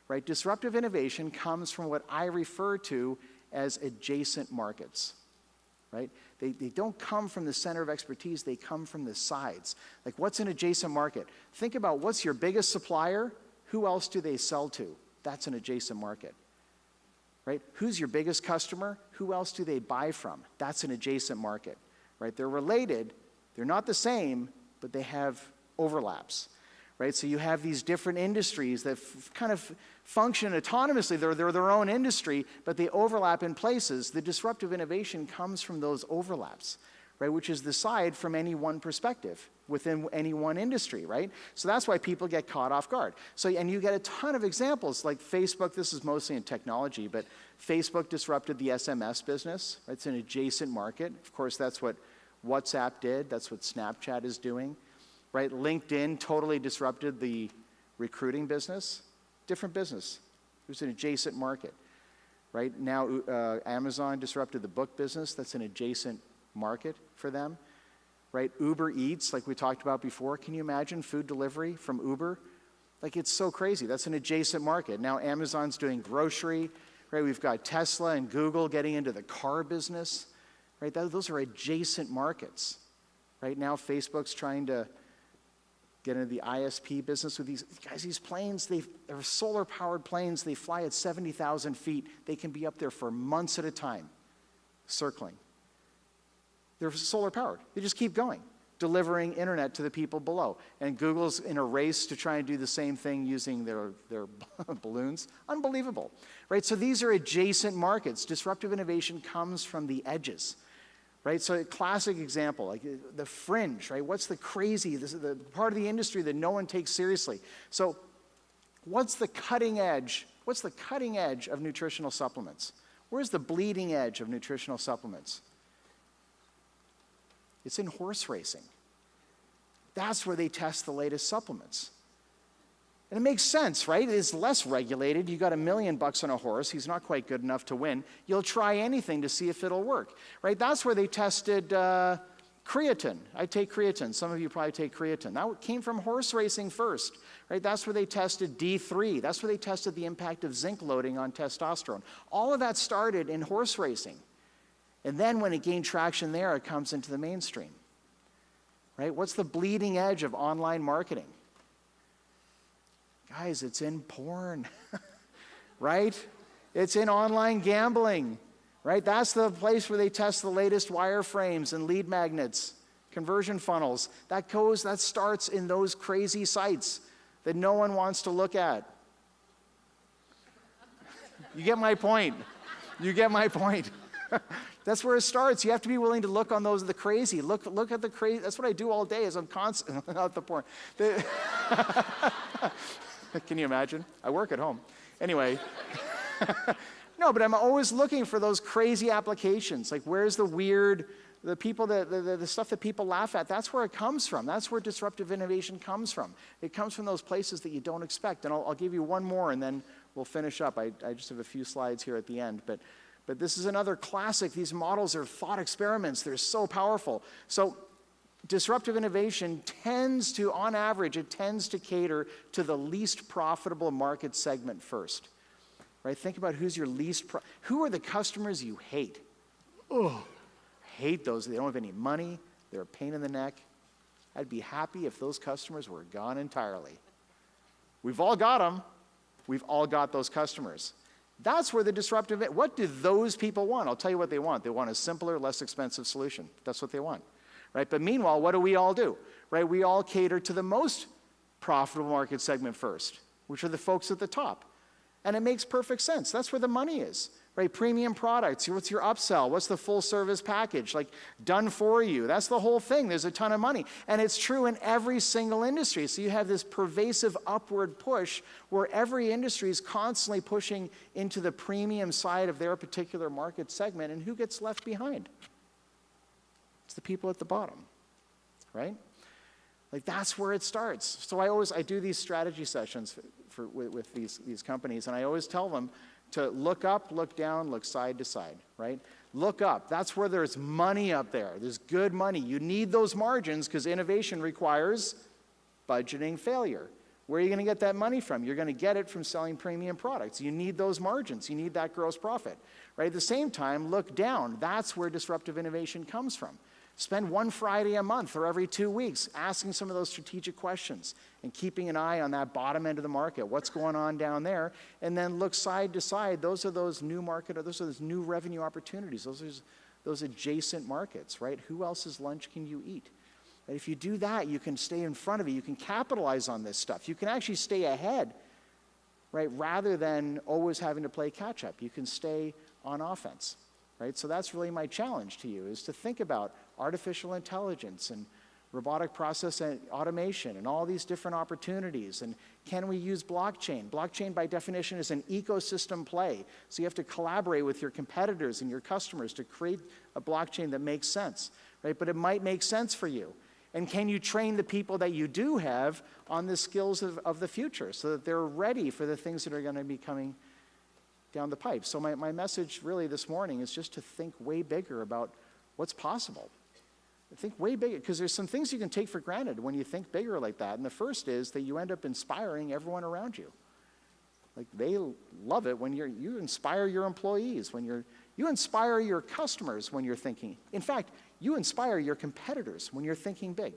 right? Disruptive innovation comes from what I refer to as adjacent markets, right? They don't come from the center of expertise. They come from the sides. Like, what's an adjacent market? Think about what's your biggest supplier? Who else do they sell to? That's an adjacent market, right? Who's your biggest customer? Who else do they buy from? That's an adjacent market, right? They're related. They're not the same, but they have overlaps, right? So you have these different industries that kind of function autonomously. They're their own industry, but they overlap in places. The disruptive innovation comes from those overlaps, right? Which is the side from any one perspective within any one industry, right? So that's why people get caught off guard. So, and you get a ton of examples, like Facebook. This is mostly in technology, but Facebook disrupted the SMS business. Right? It's an adjacent market. Of course, that's what WhatsApp did. That's what Snapchat is doing, right? LinkedIn totally disrupted the recruiting business. Different business. It was an adjacent market, right? Now Amazon disrupted the book business. That's an adjacent market for them, right? Uber Eats, like we talked about before. Can you imagine food delivery from Uber? Like, it's so crazy. That's an adjacent market. Now Amazon's doing grocery, right? We've got Tesla and Google getting into the car business. Right? Those are adjacent markets. Right now, Facebook's trying to get into the ISP business with these guys. These planes, they're solar-powered planes. They fly at 70,000 feet. They can be up there for months at a time, circling. They're solar-powered. They just keep going, delivering internet to the people below. And Google's in a race to try and do the same thing using their balloons. Unbelievable. Right? So these are adjacent markets. Disruptive innovation comes from the edges. Right, so a classic example, like the fringe, right? What's the crazy, this is the part of the industry that no one takes seriously. So what's the cutting edge? What's the cutting edge of nutritional supplements? Where's the bleeding edge of nutritional supplements? It's in horse racing. That's where they test the latest supplements. And it makes sense, right? It's less regulated. You got $1 million on a horse. He's not quite good enough to win. You'll try anything to see if it'll work, right? That's where they tested creatine. I take creatine. Some of you probably take creatine. That came from horse racing first, right? That's where they tested D3. That's where they tested the impact of zinc loading on testosterone. All of that started in horse racing. And then when it gained traction there, it comes into the mainstream, right? What's the bleeding edge of online marketing? Guys, it's in porn, right? It's in online gambling, right? That's the place where they test the latest wireframes and lead magnets, conversion funnels. That starts in those crazy sites that no one wants to look at. You get my point. You get my point. That's where it starts. You have to be willing to look on those, the crazy. Look at the crazy. That's what I do all day is I'm constant, not the porn. Can you imagine? I work at home. Anyway. No, but I'm always looking for those crazy applications. Like, where's the weird, the stuff that people laugh at? That's where it comes from. That's where disruptive innovation comes from. It comes from those places that you don't expect. And I'll give you one more, and then we'll finish up. I just have a few slides here at the end. But this is another classic. These models are thought experiments. They're so powerful. So disruptive innovation tends to, on average, it tends to cater to the least profitable market segment first. Right? Think about who's your who are the customers you hate? Oh, hate those. They don't have any money. They're a pain in the neck. I'd be happy if those customers were gone entirely. We've all got them. We've all got those customers. That's where the disruptive, what do those people want? I'll tell you what they want. They want a simpler, less expensive solution. That's what they want. Right? But meanwhile, what do we all do? Right? We all cater to the most profitable market segment first, which are the folks at the top. And it makes perfect sense. That's where the money is, right? Premium products, what's your upsell? What's the full service package? Like, done for you. That's the whole thing. There's a ton of money. And it's true in every single industry. So you have this pervasive upward push where every industry is constantly pushing into the premium side of their particular market segment. And who gets left behind? It's the people at the bottom, right? Like, that's where it starts. So I do these strategy sessions with these companies, and I always tell them to look up, look down, look side to side, right? Look up. That's where there's money up there. There's good money. You need those margins because innovation requires budgeting failure. Where are you going to get that money from? You're going to get it from selling premium products. You need those margins. You need that gross profit, right? At the same time, look down. That's where disruptive innovation comes from. Spend one Friday a month or every 2 weeks asking some of those strategic questions and keeping an eye on that bottom end of the market. What's going on down there? And then look side to side. Those are those new market, or those are those new revenue opportunities. Those are those adjacent markets, right? Who else's lunch can you eat? And if you do that, you can stay in front of it. You can capitalize on this stuff. You can actually stay ahead, right? Rather than always having to play catch up. You can stay on offense. Right? So that's really my challenge to you, is to think about artificial intelligence and robotic process and automation and all these different opportunities. And can we use blockchain? Blockchain, by definition, is an ecosystem play. So you have to collaborate with your competitors and your customers to create a blockchain that makes sense, right? But it might make sense for you. And can you train the people that you do have on the skills of the future so that they're ready for the things that are going to be coming down the pipe? So my message really this morning is just to think way bigger about what's possible. Think way bigger, because there's some things you can take for granted when you think bigger like that. And the first is that you end up inspiring everyone around you. Like, they love it when you inspire your employees, when you inspire your customers when you're thinking. In fact, you inspire your competitors when you're thinking big.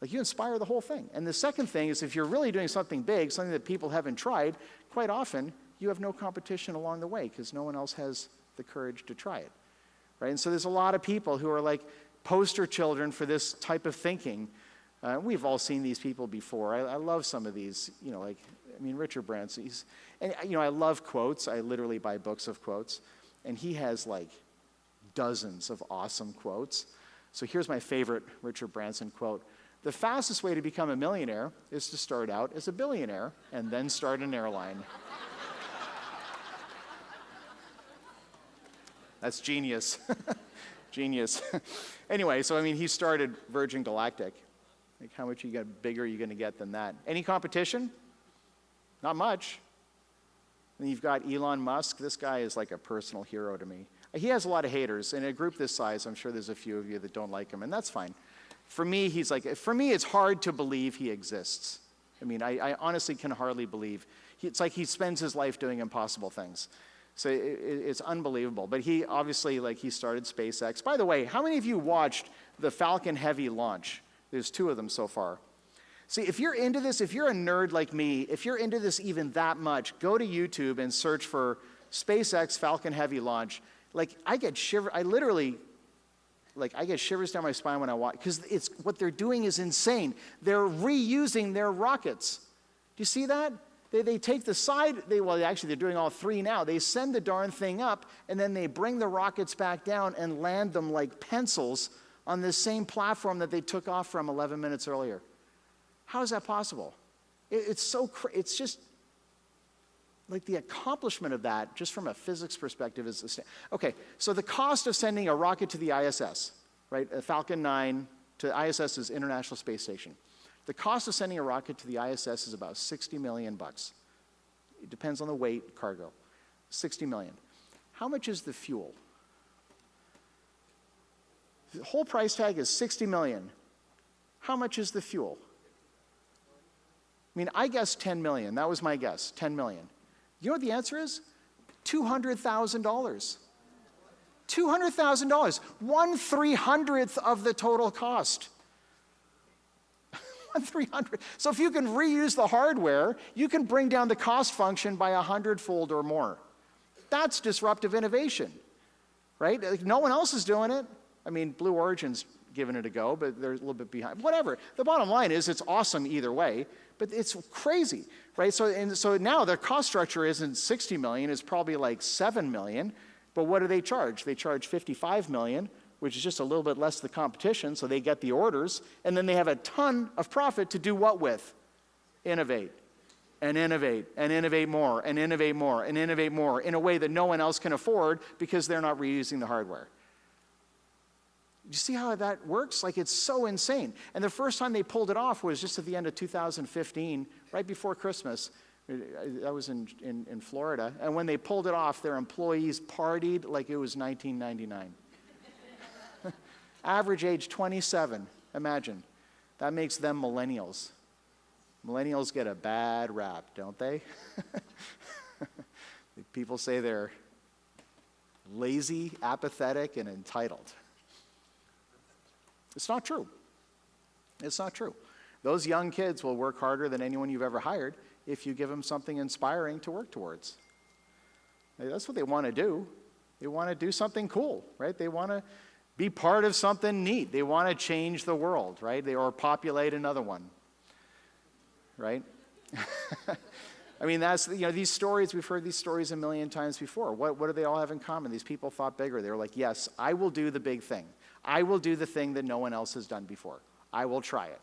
Like, you inspire the whole thing. And the second thing is, if you're really doing something big, something that people haven't tried, quite often you have no competition along the way because no one else has the courage to try it, right? And so there's a lot of people who are like poster children for this type of thinking. We've all seen these people before. I love some of these, Richard Branson. I love quotes. I literally buy books of quotes. And he has like dozens of awesome quotes. So here's my favorite Richard Branson quote. The fastest way to become a millionaire is to start out as a billionaire and then start an airline. That's genius. Genius. Anyway, so he started Virgin Galactic. Like, how much bigger are you going to get than that? Any competition? Not much. And you've got Elon Musk. This guy is like a personal hero to me. He has a lot of haters. In a group this size, I'm sure there's a few of you that don't like him, and that's fine. For me, it's hard to believe he exists. I honestly can hardly believe. It's like he spends his life doing impossible things. So it's unbelievable. But he obviously, he started SpaceX. By the way, how many of you watched the Falcon Heavy launch? There's 2 of them so far. See, if you're into this, if you're a nerd like me, if you're into this even that much, go to YouTube and search for SpaceX Falcon Heavy launch. I get shivers down my spine when I watch, because what they're doing is insane. They're reusing their rockets. Do you see that? They take the side, they're doing all 3 now. They send the darn thing up, and then they bring the rockets back down and land them like pencils on this same platform that they took off from 11 minutes earlier. How is that possible? It's just, like, the accomplishment of that, just from a physics perspective, is okay. So the cost of sending a rocket to the ISS, right, a Falcon 9 to ISS is International Space Station. The cost of sending a rocket to the ISS is about $60 million. It depends on the weight, cargo. $60 million. How much is the fuel? The whole price tag is $60 million. How much is the fuel? I guessed 10 million. That was my guess, 10 million. You know what the answer is? $200,000. $200,000. 1/300th of the total cost. 1/300. So if you can reuse the hardware, you can bring down the cost function by 100-fold or more. That's disruptive innovation, right? No one else is doing it. Blue Origin's giving it a go, but they're a little bit behind. Whatever. The bottom line is it's awesome either way, but it's crazy, right? So now their cost structure isn't 60 million, it's probably like 7 million, but what do they charge? They charge 55 million, which is just a little bit less than the competition, so they get the orders, and then they have a ton of profit to do what with? Innovate. And innovate, and innovate more, and innovate more, and innovate more in a way that no one else can afford because they're not reusing the hardware. You see how that works? Like, it's so insane. And the first time they pulled it off was just at the end of 2015, right before Christmas. I was in Florida. And when they pulled it off, their employees partied like it was 1999. Average age 27, imagine. That makes them millennials. Millennials get a bad rap, don't they? People say they're lazy, apathetic, and entitled. It's not true. It's not true. Those young kids will work harder than anyone you've ever hired if you give them something inspiring to work towards. That's what they want to do. They want to do something cool, right? They want to be part of something neat. They want to change the world, right? Or populate another one. Right? I mean, that's, these stories, we've heard these stories a million times before. What do they all have in common? These people thought bigger. They were like, yes, I will do the big thing. I will do the thing that no one else has done before. I will try it,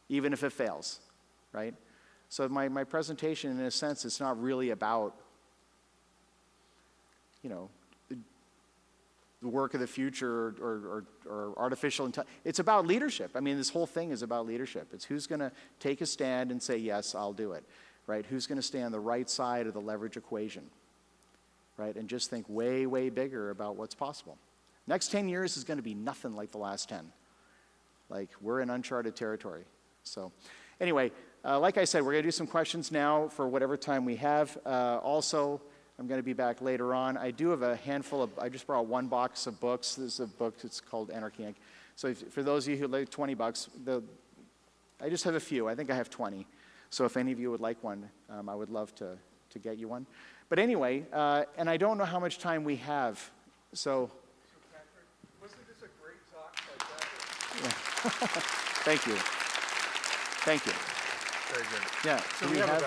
even if it fails, right? So my presentation, in a sense, it's not really about, the work of the future or artificial intelligence. It's about leadership. I mean, this whole thing is about leadership. It's who's going to take a stand and say, yes, I'll do it, right? Who's going to stay on the right side of the leverage equation, right? And just think way, way bigger about what's possible. Next 10 years is going to be nothing like the last 10. Like, we're in uncharted territory. So anyway, like I said, we're going to do some questions now for whatever time we have. Also, I'm going to be back later on. I do have a handful of, I just brought one box of books. This is a book, it's called Anarchy Inc. So for those of you who like $20, I just have a few. I think I have 20. So if any of you would like one, I would love to get you one. But anyway, and I don't know how much time we have. So Patrick, wasn't this a great talk by Patrick? Yeah. Thank you. Thank you. Very good. Yeah. So we have about